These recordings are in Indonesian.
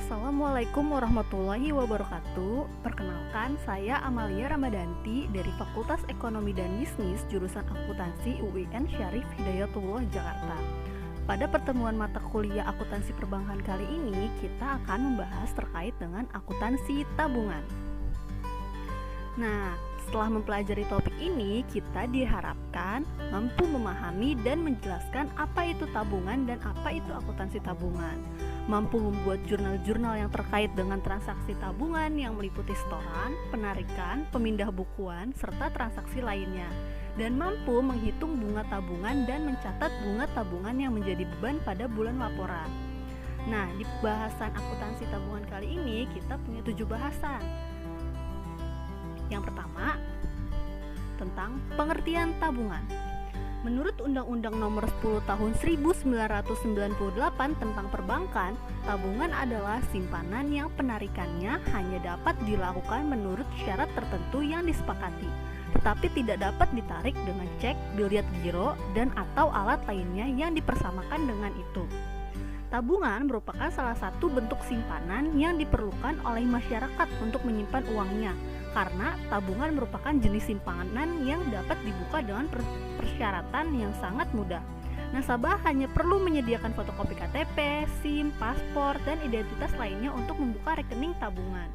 Assalamualaikum warahmatullahi wabarakatuh. Perkenalkan, saya Amalia Ramadanti dari Fakultas Ekonomi dan Bisnis jurusan Akuntansi UIN Syarif Hidayatullah Jakarta. Pada pertemuan mata kuliah akuntansi perbankan kali ini, kita akan membahas terkait dengan akuntansi tabungan. Nah, setelah mempelajari topik ini, kita diharapkan mampu memahami dan menjelaskan apa itu tabungan dan apa itu akuntansi tabungan, mampu membuat jurnal-jurnal yang terkait dengan transaksi tabungan yang meliputi setoran, penarikan, pemindah bukuan, serta transaksi lainnya, dan mampu menghitung bunga tabungan dan mencatat bunga tabungan yang menjadi beban pada bulan laporan. Nah, di bahasan akuntansi tabungan kali ini kita punya 7 bahasan. Yang pertama, tentang pengertian tabungan. Menurut Undang-Undang Nomor 10 Tahun 1998 tentang perbankan, tabungan adalah simpanan yang penarikannya hanya dapat dilakukan menurut syarat tertentu yang disepakati, tetapi tidak dapat ditarik dengan cek, biliet giro, dan atau alat lainnya yang dipersamakan dengan itu. Tabungan merupakan salah satu bentuk simpanan yang diperlukan oleh masyarakat untuk menyimpan uangnya, karena tabungan merupakan jenis simpanan yang dapat dibuka dengan persyaratan yang sangat mudah. Nasabah hanya perlu menyediakan fotokopi KTP, SIM, paspor, dan identitas lainnya untuk membuka rekening tabungan.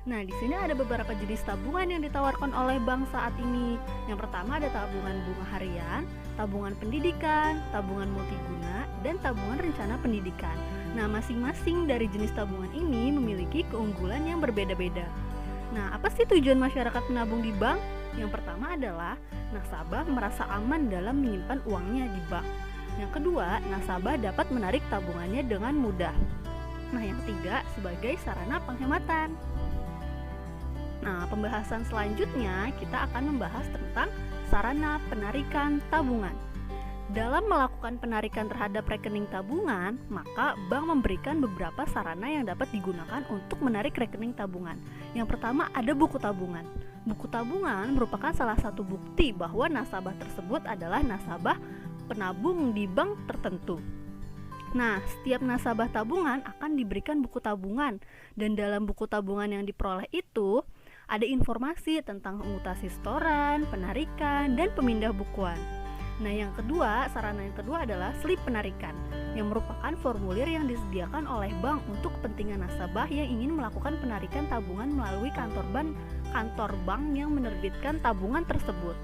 Nah, di sini ada beberapa jenis tabungan yang ditawarkan oleh bank saat ini. Yang pertama ada tabungan bunga harian, tabungan pendidikan, tabungan multiguna, dan tabungan rencana pendidikan. Nah, masing-masing dari jenis tabungan ini memiliki keunggulan yang berbeda-beda. Nah, apa sih tujuan masyarakat menabung di bank? Yang pertama adalah nasabah merasa aman dalam menyimpan uangnya di bank. Yang kedua, nasabah dapat menarik tabungannya dengan mudah. Nah, yang ketiga, sebagai sarana penghematan. Nah, pembahasan selanjutnya kita akan membahas tentang sarana penarikan tabungan. Dalam melakukan penarikan terhadap rekening tabungan, maka bank memberikan beberapa sarana yang dapat digunakan untuk menarik rekening tabungan. Yang pertama ada buku tabungan. Buku tabungan merupakan salah satu bukti bahwa nasabah tersebut adalah nasabah penabung di bank tertentu. Nah, setiap nasabah tabungan akan diberikan buku tabungan, dan dalam buku tabungan yang diperoleh itu ada informasi tentang mutasi setoran, penarikan, dan pemindah bukuan. Nah, sarana yang kedua adalah slip penarikan, yang merupakan formulir yang disediakan oleh bank untuk kepentingan nasabah yang ingin melakukan penarikan tabungan melalui kantor bank yang menerbitkan tabungan tersebut.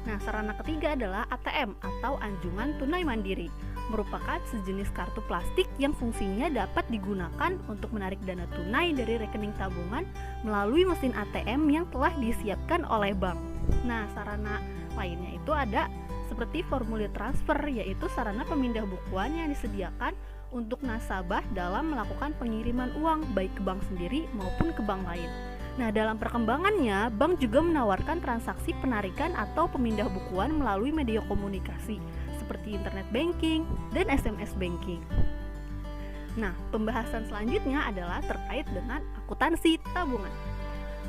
Nah, sarana ketiga adalah ATM atau anjungan tunai mandiri, merupakan sejenis kartu plastik yang fungsinya dapat digunakan untuk menarik dana tunai dari rekening tabungan melalui mesin ATM yang telah disiapkan oleh bank. Nah, sarana lainnya itu ada seperti formulir transfer, yaitu sarana pemindah bukuan yang disediakan untuk nasabah dalam melakukan pengiriman uang baik ke bank sendiri maupun ke bank lain. Nah, dalam perkembangannya, bank juga menawarkan transaksi penarikan atau pemindah bukuan melalui media komunikasi seperti internet banking dan SMS banking. Nah, pembahasan selanjutnya adalah terkait dengan akuntansi tabungan.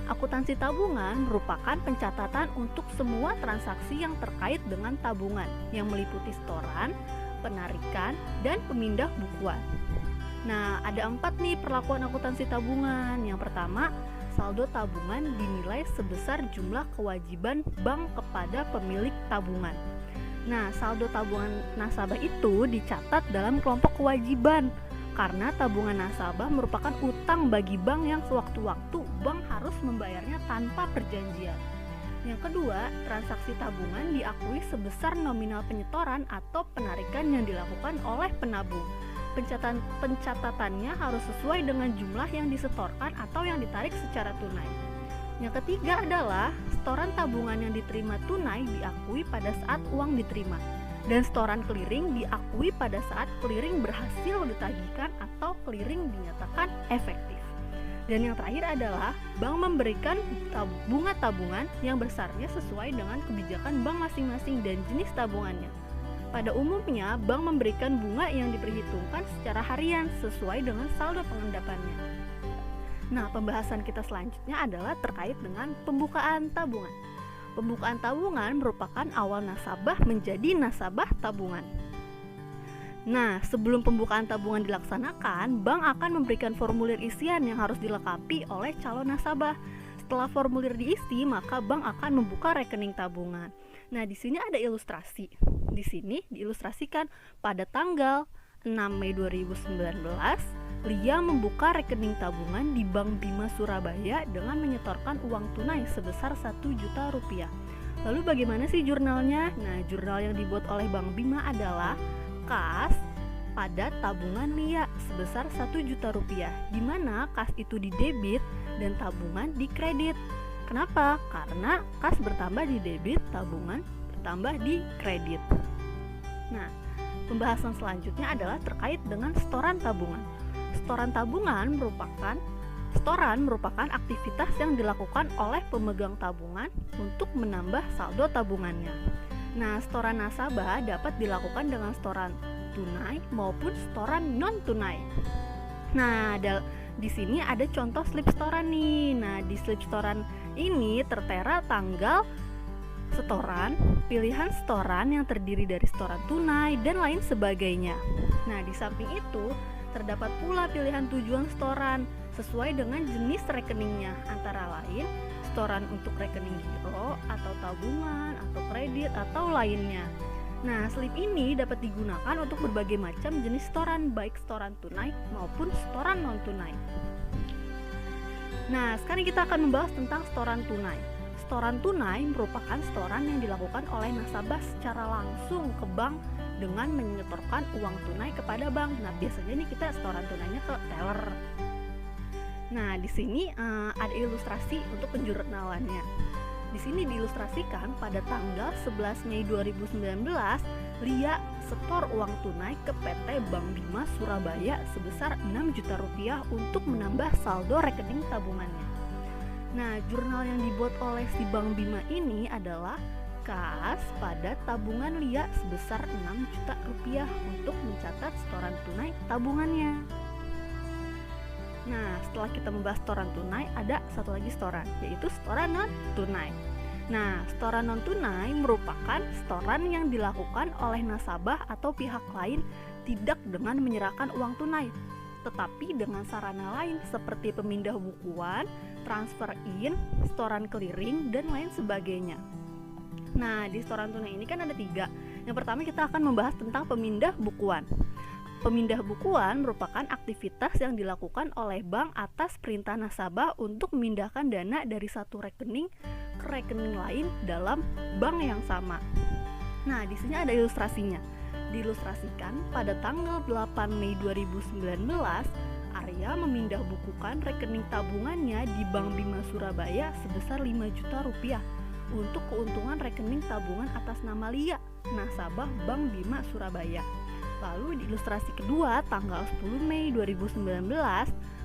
Akuntansi tabungan merupakan pencatatan untuk semua transaksi yang terkait dengan tabungan yang meliputi setoran, penarikan, dan pemindah bukuan. Nah, ada 4 nih perlakuan akuntansi tabungan. Yang pertama, saldo tabungan dinilai sebesar jumlah kewajiban bank kepada pemilik tabungan. Nah, saldo tabungan nasabah itu dicatat dalam kelompok kewajiban karena tabungan nasabah merupakan utang bagi bank yang sewaktu-waktu bank harus membayarnya tanpa perjanjian. Yang kedua, transaksi tabungan diakui sebesar nominal penyetoran atau penarikan yang dilakukan oleh penabung. Pencatatannya harus sesuai dengan jumlah yang disetorkan atau yang ditarik secara tunai. Yang ketiga adalah setoran tabungan yang diterima tunai diakui pada saat uang diterima, dan setoran clearing diakui pada saat clearing berhasil ditagihkan atau clearing dinyatakan efektif. Dan yang terakhir adalah bank memberikan bunga tabungan yang besarnya sesuai dengan kebijakan bank masing-masing dan jenis tabungannya. Pada umumnya, bank memberikan bunga yang diperhitungkan secara harian sesuai dengan saldo pengendapannya. Nah, pembahasan kita selanjutnya adalah terkait dengan pembukaan tabungan. Pembukaan tabungan merupakan awal nasabah menjadi nasabah tabungan. Nah, sebelum pembukaan tabungan dilaksanakan, bank akan memberikan formulir isian yang harus dilengkapi oleh calon nasabah. Setelah formulir diisi, maka bank akan membuka rekening tabungan. Nah, di sini ada ilustrasi. Di sini diilustrasikan pada tanggal 6 Mei 2019, Lia membuka rekening tabungan di Bank Bima Surabaya dengan menyetorkan uang tunai sebesar 1 juta rupiah. Lalu bagaimana sih jurnalnya? Nah, jurnal yang dibuat oleh Bank Bima adalah kas pada tabungan Lia sebesar 1 juta rupiah, di mana kas itu di debit dan tabungan di kredit. Kenapa? Karena kas bertambah di debit, tabungan bertambah di kredit. Nah, pembahasan selanjutnya adalah terkait dengan setoran tabungan. Setoran merupakan aktivitas yang dilakukan oleh pemegang tabungan untuk menambah saldo tabungannya. Nah, setoran nasabah dapat dilakukan dengan setoran tunai maupun setoran non tunai. Nah, di sini ada contoh slip setoran nih. Nah, di slip setoran ini tertera tanggal setoran, pilihan setoran yang terdiri dari setoran tunai dan lain sebagainya. Nah, di samping itu terdapat pula pilihan tujuan setoran sesuai dengan jenis rekeningnya, antara lain setoran untuk rekening giro atau tabungan atau kredit atau lainnya. Nah, slip ini dapat digunakan untuk berbagai macam jenis setoran, baik setoran tunai maupun setoran non tunai. Nah, sekarang kita akan membahas tentang setoran tunai. Setoran tunai merupakan setoran yang dilakukan oleh nasabah secara langsung ke bank dengan menyetorkan uang tunai kepada bank. Nah, biasanya nih kita setoran tunainya ke teller. Nah, di sini ada ilustrasi untuk penjurnalannya. Di sini diilustrasikan pada tanggal 11 Mei 2019, Lia setor uang tunai ke PT Bank Bima Surabaya sebesar 6 juta rupiah untuk menambah saldo rekening tabungannya. Nah, jurnal yang dibuat oleh si Bank Bima ini adalah kas pada tabungan Lia sebesar 6 juta rupiah untuk mencatat setoran tunai tabungannya. Nah, setelah kita membahas setoran tunai, ada satu lagi setoran, yaitu setoran non tunai. Nah, setoran non tunai merupakan setoran yang dilakukan oleh nasabah atau pihak lain tidak dengan menyerahkan uang tunai, tetapi dengan sarana lain seperti pemindah bukuan, transfer in, setoran clearing, dan lain sebagainya. Nah, di setoran tunai ini kan ada 3. Yang pertama kita akan membahas tentang pemindah bukuan. Pemindah bukuan merupakan aktivitas yang dilakukan oleh bank atas perintah nasabah untuk memindahkan dana dari satu rekening ke rekening lain dalam bank yang sama. Nah, di sini ada ilustrasinya. Diilustrasikan pada tanggal 8 Mei 2019, Arya memindah bukukan rekening tabungannya di Bank Bima Surabaya sebesar 5 juta rupiah untuk keuntungan rekening tabungan atas nama Lia, nasabah Bank Bima Surabaya. Lalu di ilustrasi kedua, tanggal 10 Mei 2019,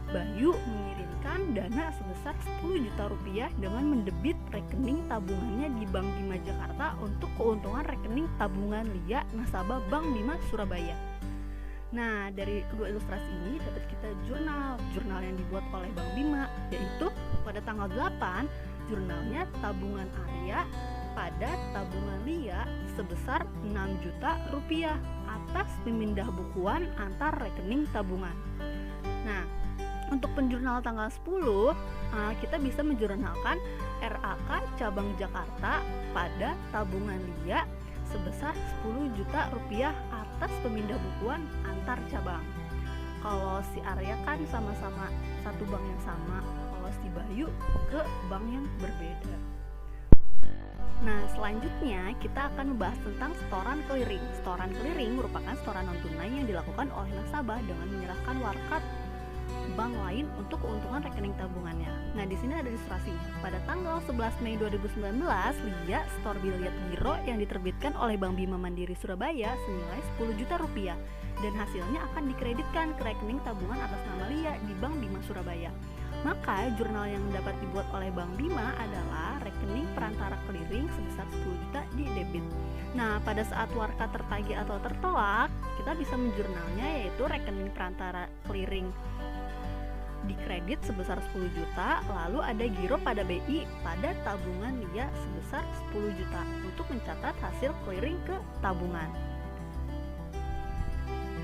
Bayu mengirimkan dana sebesar 10 juta rupiah dengan mendebit rekening tabungannya di Bank Bima Jakarta untuk keuntungan rekening tabungan Lia, nasabah Bank Bima Surabaya. Nah, dari kedua ilustrasi ini dapat kita jurnal yang dibuat oleh Bank Bima, yaitu pada tanggal 8, jurnalnya tabungan Arya pada tabungan Lia sebesar 6 juta rupiah atas pemindah bukuan antar rekening tabungan. Nah, untuk penjurnal tanggal 10, kita bisa menjurnalkan RAK cabang Jakarta pada tabungan Lia sebesar 10 juta rupiah atas pemindah bukuan antar cabang. Kalau si Arya kan sama-sama satu bank yang sama, kalau si Bayu ke bank yang berbeda. Nah, selanjutnya kita akan membahas tentang setoran clearing. Setoran clearing merupakan setoran non-tunai yang dilakukan oleh nasabah dengan menyerahkan warkat bank lain untuk keuntungan rekening tabungannya. Nah, di sini ada ilustrasinya. Pada tanggal 11 Mei 2019, Lia setor biliet giro yang diterbitkan oleh Bank Bima Mandiri Surabaya senilai 10 juta rupiah dan hasilnya akan dikreditkan ke rekening tabungan atas nama Lia di Bank Bima Surabaya. Maka jurnal yang dapat dibuat oleh Bank Bima adalah rekening perantara clearing sebesar 10 juta di debit. Nah, pada saat warka tertagih atau tertolak, kita bisa menjurnalnya yaitu rekening perantara clearing di kredit sebesar 10 juta, lalu ada giro pada BI pada tabungan Lia sebesar 10 juta untuk mencatat hasil clearing ke tabungan.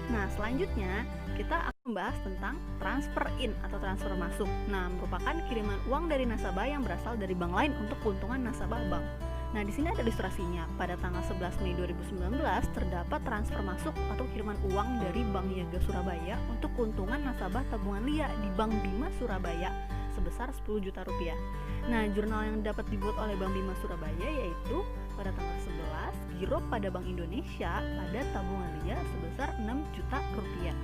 Nah, selanjutnya kita akan membahas tentang transfer in atau transfer masuk. Nah, merupakan kiriman uang dari nasabah yang berasal dari bank lain untuk keuntungan nasabah bank. Nah, di sini ada ilustrasinya. Pada tanggal 11 Mei 2019 terdapat transfer masuk atau kiriman uang dari Bank Niaga Surabaya untuk keuntungan nasabah tabungan LIA di Bank Bima Surabaya sebesar 10 juta rupiah. Nah, jurnal yang dapat dibuat oleh Bank Bima Surabaya yaitu pada tanggal 11 giro pada Bank Indonesia pada tabungan LIA sebesar 6 juta rupiah.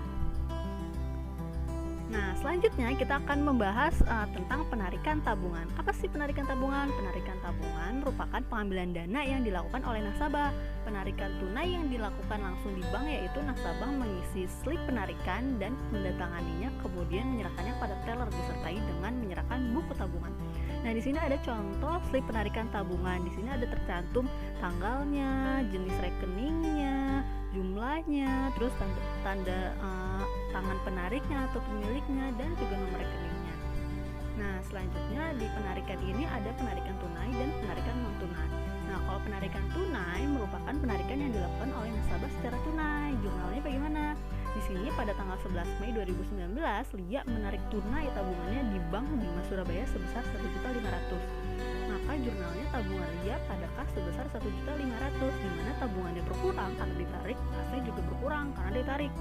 Nah, selanjutnya kita akan membahas tentang penarikan tabungan. Apa sih penarikan tabungan? Penarikan tabungan merupakan pengambilan dana yang dilakukan oleh nasabah. Penarikan tunai yang dilakukan langsung di bank yaitu nasabah mengisi slip penarikan dan mendatanganinya, kemudian menyerahkannya pada teller disertai dengan menyerahkan buku tabungan. Nah, di sini ada contoh slip penarikan tabungan. Di sini ada tercantum tanggalnya, jenis rekeningnya, jumlahnya, terus tanda tangan penariknya atau pemiliknya, dan juga nomor rekeningnya. Nah, selanjutnya di penarikan ini ada penarikan tunai dan penarikan non tunai. Nah, kalau penarikan tunai merupakan penarikan yang dilakukan oleh nasabah secara tunai. Jurnalnya bagaimana? Di sini pada tanggal 11 Mei 2019, LIA menarik tunai tabungannya di Bank Bima Surabaya sebesar 1.500.000. Maka jurnalnya tabungan LIA pada kas sebesar 1.500.000, di mana tabungannya berkurang karena ditarik, kasnya juga berkurang karena ditarik.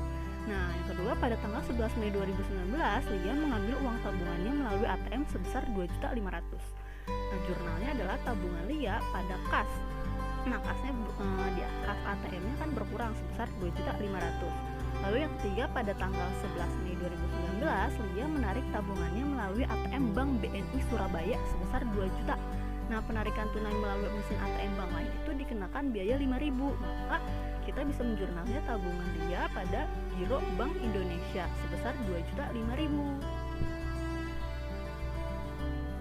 Nah, yang kedua pada tanggal 11 Mei 2019, LIA mengambil uang tabungannya melalui ATM sebesar 2.500.000. Nah, jurnalnya adalah tabungan LIA pada kas. Nah, kasnya di kas ATM-nya kan berkurang sebesar 2.500.000. Lalu yang ketiga pada tanggal 11 Mei 2019, LIA menarik tabungannya melalui ATM Bank BNI Surabaya sebesar 2 juta. Nah, penarikan tunai melalui mesin ATM bank lain itu dikenakan biaya 5.000. Maka kita bisa menjurnalnya tabungan LIA pada giro Bank Indonesia sebesar 2.500.000.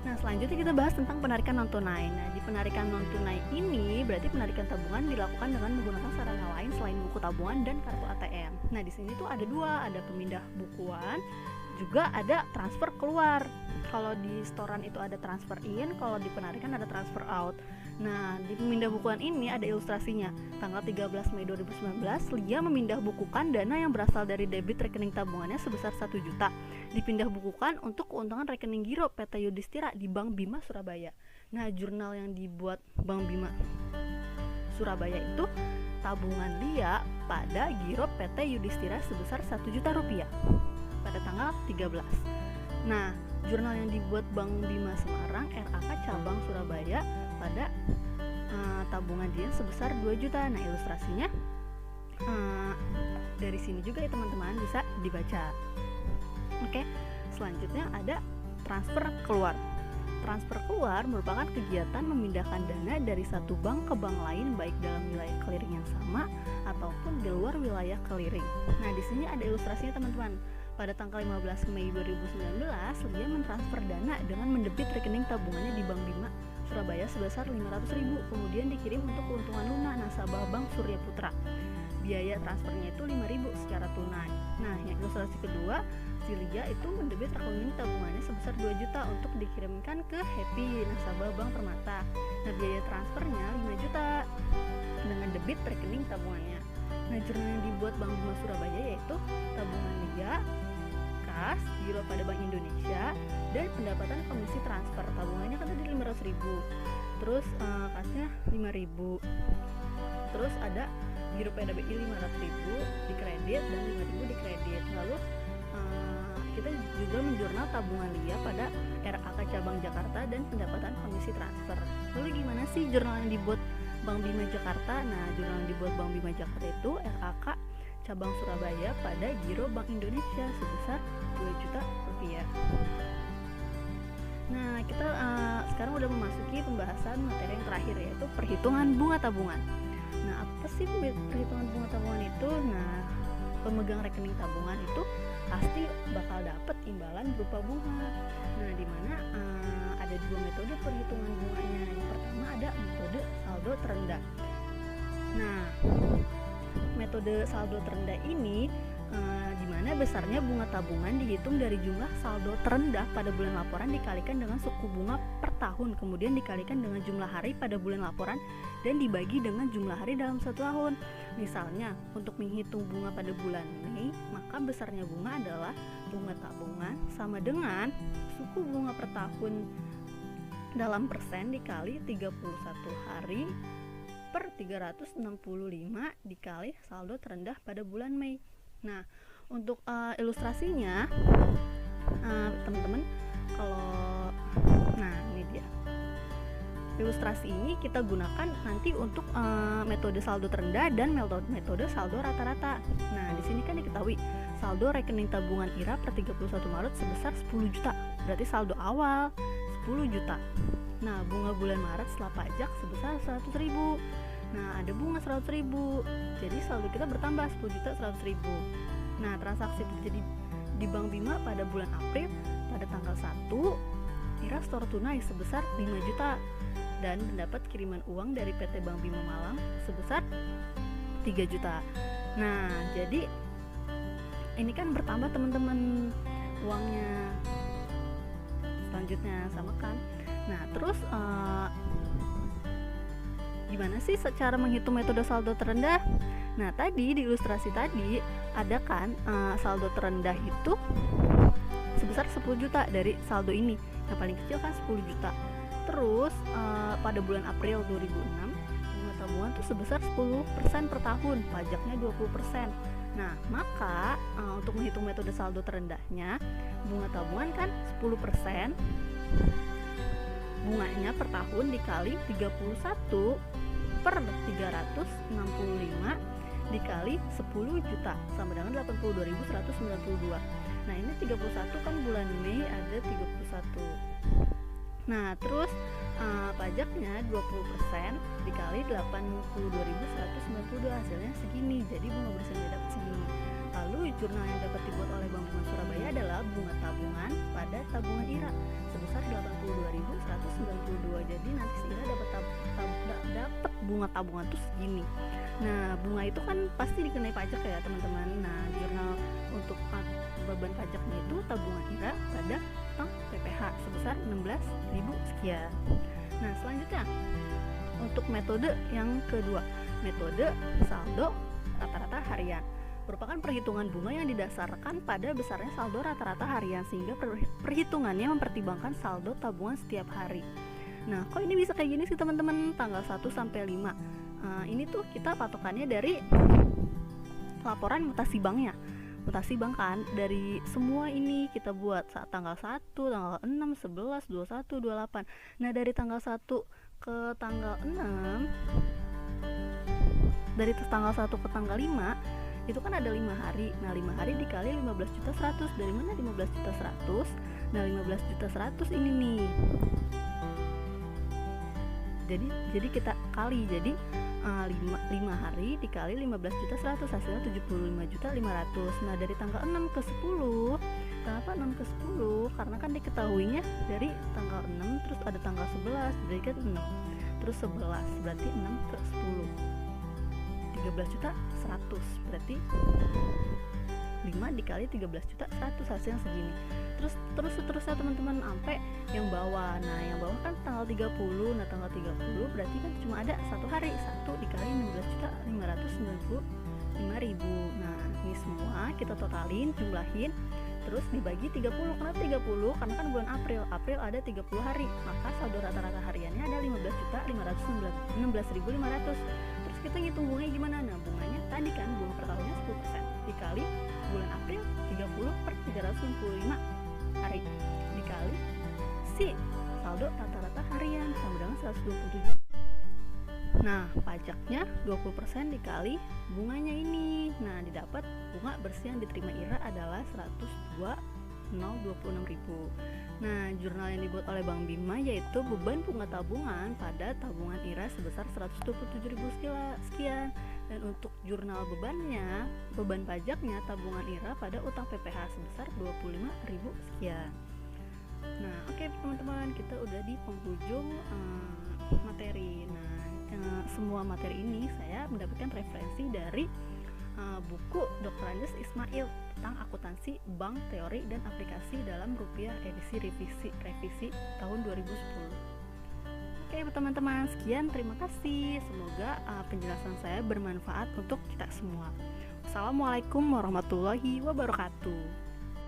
Nah, selanjutnya kita bahas tentang penarikan non tunai. Nah, di penarikan non tunai ini berarti penarikan tabungan dilakukan dengan menggunakan sarana lain selain buku tabungan dan kartu ATM. Nah, di sini tuh ada dua, ada pemindah bukuan, juga ada transfer keluar. Kalau di setoran itu ada transfer in, kalau di penarikan ada transfer out. Nah, di pemindah bukuan ini ada ilustrasinya. Tanggal 13 Mei 2019, LIA memindah bukukan dana yang berasal dari debit rekening tabungannya sebesar 1 juta. Dipindah bukukan untuk keuntungan rekening giro PT Yudhistira di Bank Bima Surabaya. Nah, jurnal yang dibuat Bank Bima Surabaya itu tabungan LIA pada giro PT Yudhistira sebesar 1 juta rupiah pada tanggal 13. Nah, jurnal yang dibuat Bank Bima Semarang RAK cabang Surabaya pada tabungan dia sebesar 2 juta. Nah, ilustrasinya dari sini juga ya teman-teman, bisa dibaca. Oke, selanjutnya ada transfer keluar. Transfer keluar merupakan kegiatan memindahkan dana dari satu bank ke bank lain baik dalam wilayah clearing yang sama ataupun di luar wilayah clearing. Nah, di sini ada ilustrasinya teman-teman. Pada tanggal 15 Mei 2019, LIA mentransfer dana dengan mendebit rekening tabungannya di Bank Bima Surabaya sebesar 500.000, kemudian dikirim untuk keuntungan lunak nasabah Bank Surya Putra. Biaya transfernya itu 5.000 secara tunai. Nah, yang ilustrasi kedua, si LIA itu mendebit rekening tabungannya sebesar 2 juta untuk dikirimkan ke Happy nasabah Bank Permata. Nah, biaya transfernya 5 juta dengan debit rekening tabungannya. Nah, jurnal yang dibuat Bank Bima Surabaya yaitu tabungan LIA, kas, giro pada Bank Indonesia, dan pendapatan komisi transfer. Tabungannya kan tadi 500.000, terus kasnya 5.000, terus ada giro PDBI 500.000 di kredit dan 5.000 di kredit. Lalu kita juga menjurnal tabungan LIA pada RAK cabang Jakarta dan pendapatan komisi transfer. Lalu gimana sih jurnal yang dibuat Bank Bima Jakarta? Nah, jurnal yang dibuat Bank Bima Jakarta itu RAK cabang Surabaya pada giro Bank Indonesia sebesar 2 juta rupiah. Nah, kita sekarang udah memasuki pembahasan materi yang terakhir, yaitu perhitungan bunga tabungan. Nah, apa sih perhitungan bunga tabungan itu? Nah, pemegang rekening tabungan itu pasti bakal dapat imbalan berupa bunga. Nah, di mana ada dua metode perhitungan bunganya. Yang pertama ada metode saldo terendah. Nah, metode saldo terendah ini di mana besarnya bunga tabungan dihitung dari jumlah saldo terendah pada bulan laporan dikalikan dengan suku bunga per tahun, kemudian dikalikan dengan jumlah hari pada bulan laporan dan dibagi dengan jumlah hari dalam satu tahun. Misalnya, untuk menghitung bunga pada bulan Mei, maka besarnya bunga adalah bunga tabungan sama dengan suku bunga per tahun dalam persen dikali 31 hari per 365 dikali saldo terendah pada bulan Mei. Nah, untuk ilustrasinya, teman-teman, ini dia. Ilustrasi ini kita gunakan nanti untuk metode saldo terendah dan metode saldo rata-rata. Nah, di sini kan diketahui saldo rekening tabungan IRA per 31 Maret sebesar 10 juta. Berarti saldo awal 10 juta. Nah, bunga bulan Maret setelah pajak sebesar 100.000. Nah, ada bunga 100.000. Jadi saldo kita bertambah 10 juta 100.000. Nah, transaksi terjadi di Bank Bima pada bulan April pada tanggal 1, IRA store tunai sebesar 5 juta dan mendapat kiriman uang dari PT Bank Bima Malang sebesar 3 juta. Nah, jadi ini kan bertambah teman-teman uangnya. Selanjutnya sama kan. Nah, terus gimana sih secara menghitung metode saldo terendah? Nah, tadi di ilustrasi tadi ada kan saldo terendah itu sebesar 10 juta dari saldo ini. Yang paling kecil kan 10 juta. Terus pada bulan April 2006 bunga tabungan tuh sebesar 10% per tahun, pajaknya 20%. Nah, maka untuk menghitung metode saldo terendahnya, bunga tabungan kan 10%, bunganya per tahun dikali 31 per 365 dikali 10 juta sama dengan 82.192. Nah, ini 31 kan bulan Mei ada 31. Nah, terus pajaknya 20% dikali 82.192 hasilnya segini. Jadi bunga bersihnya dapat segini. Lalu jurnal yang dapat dibuat oleh Bank Bima Surabaya adalah bunga tabungan pada tabungan IRA sebesar 82.192. Jadi nanti si IRA dapat bunga tabungan tuh segini. Nah, bunga itu kan pasti dikenai pajak ya, teman-teman. Nah, jurnal untuk beban pajaknya itu tabungan IRA pada utang PPH sebesar 16.000 sekian. Nah, selanjutnya untuk metode yang kedua, metode saldo rata-rata harian, merupakan perhitungan bunga yang didasarkan pada besarnya saldo rata-rata harian sehingga perhitungannya mempertimbangkan saldo tabungan setiap hari. Nah, kok ini bisa kayak gini sih teman-teman? Tanggal 1 sampai 5. Ini tuh kita patokannya dari laporan mutasi banknya. Mutasi bank kan dari semua ini kita buat saat tanggal 1, tanggal 6, 11, 21, 28. Nah, dari tanggal 1 ke tanggal 6, dari tanggal 1 ke tanggal 5 itu kan ada 5 hari. Nah, 5 hari dikali 15.100. Dari mana 15.100? Nah, 15.100 ini nih. Jadi kita kali. Jadi 5 hari dikali 15.100 hasilnya 75.500. Nah, dari tanggal 6 ke 10. Kenapa 6 ke 10? Karena kan diketahuinya dari tanggal 6 terus ada tanggal 11, berarti kan 6. Terus 11 berarti 6 ke 10. 13.100 berarti 5 dikali 13.100 hasilnya segini. Terus seterusnya teman-teman sampai yang bawah. Nah, yang bawah kan tanggal 30. Nah, tanggal 30 berarti kan cuma ada satu hari. 1 dikali 16.595.000. Nah, ini semua kita totalin, jumlahin, terus dibagi 30. Kenapa 30? Karena kan bulan April ada 30 hari. Maka saldo rata-rata hariannya ada 15.516.500. Terus kita ngitung bunganya gimana? Nah, bunganya tadi kan bunga per tahunnya 10% dikali bulan April 30 per 365 hari dikali si saldo rata-rata harian sama dengan 127. Nah, pajaknya 20% dikali bunganya ini. Nah, didapat bunga bersih yang diterima IRA adalah 102.026.000. Nah, jurnal yang dibuat oleh Bank Bima yaitu beban bunga tabungan pada tabungan IRA sebesar 127.000 sekian. Dan untuk jurnal beban pajaknya tabungan IRA pada utang PPH sebesar 25.000 sekian. Nah, oke teman-teman, kita udah di penghujung materi. Nah, semua materi ini saya mendapatkan referensi dari buku Dr. Andes Ismail tentang akuntansi bank, teori dan aplikasi dalam rupiah edisi revisi tahun 2010. Oke teman-teman, sekian, terima kasih. Semoga penjelasan saya bermanfaat untuk kita semua. Assalamualaikum warahmatullahi wabarakatuh.